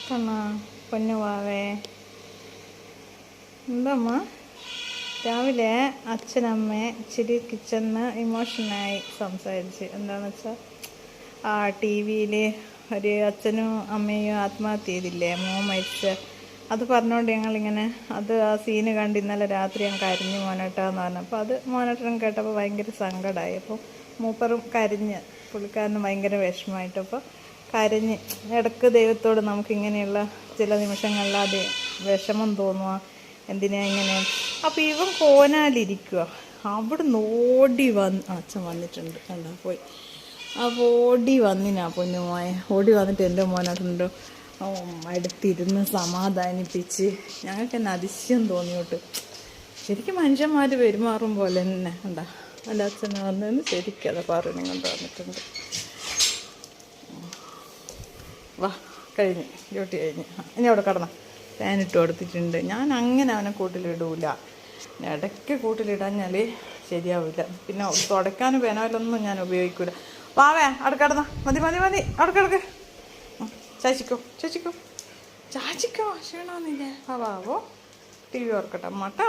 കണ്ണാ പൊന്നുവാവേ എന്തമ്മ രാവിലെ അച്ഛനമ്മ ഇച്ചിരി കിച്ചണിന് ഇമോഷനായി സംസാരിച്ച്. എന്താണെന്ന് വെച്ചാൽ ടി വിയിൽ ഒരു അച്ഛനും അമ്മയും ആത്മഹത്യ ചെയ്തില്ലേ, മോൻ മരിച്ച്. അത് പറഞ്ഞുകൊണ്ട് ഞങ്ങളിങ്ങനെ ആ സീന് കണ്ട് ഇന്നലെ രാത്രി ഞാൻ കരഞ്ഞു മോനേട്ടാന്ന് പറഞ്ഞു. അപ്പോൾ അത് മോനേട്ടൻ കേട്ടപ്പോൾ ഭയങ്കര സങ്കടമായി. അപ്പോൾ മൂപ്പറും കരഞ്ഞ്, പുള്ളിക്കാരന് ഭയങ്കര വിഷമമായിട്ട്. അപ്പോൾ കരഞ്ഞ് ഇടയ്ക്ക് ദൈവത്തോട് നമുക്കിങ്ങനെയുള്ള ചില നിമിഷങ്ങളിൽ അത് വിഷമം തോന്നുക, എന്തിനാ ഇങ്ങനെ. അപ്പോൾ ഇവൻ കോനാലിരിക്കുക, അവിടുന്ന് ഓടി വന്ന് അച്ഛൻ വന്നിട്ടുണ്ട് കണ്ടാ പോയി. അപ്പോൾ ഓടി വന്നിനാ പൊന്നുമോയെ, ഓടി വന്നിട്ട് എൻ്റെ മോനോട്ടുണ്ടോ അടുത്തിരുന്ന് സമാധാനിപ്പിച്ച്. ഞങ്ങൾക്ക് തന്നെ അതിശയം തോന്നിയോട്ട്. ശരിക്കും മനുഷ്യന്മാർ പെരുമാറും പോലെ തന്നെ കണ്ടാ എൻ്റെ അച്ഛന് വന്നതെന്ന് ശരിക്കും അത് പറഞ്ഞു കൊണ്ട് വന്നിട്ടുണ്ട്. വാ കഴിഞ്ഞ് ഡ്യൂട്ടി കഴിഞ്ഞ് ഇനി അവിടെ കിടന്ന ഫാനിട്ട് കൊടുത്തിട്ടുണ്ട്. ഞാൻ അങ്ങനെ അവനെ കൂട്ടിലിടൂല, ഇടയ്ക്ക് കൂട്ടിലിടാഞ്ഞാൽ ശരിയാവില്ല. പിന്നെ തുടയ്ക്കാനും പേനാലൊന്നും ഞാൻ ഉപയോഗിക്കൂല. വാവേ അവിടെ കിടന്ന മതി മതി മതി അവിടെ കിടക്ക്. ചാച്ചിക്കോ ചാച്ചിക്കോ ചാച്ചിക്കോ ക്ഷീണമെന്നില്ലേ. വാവോ ടി വി ഓർക്കട്ടെ അമ്മ കേട്ടോ.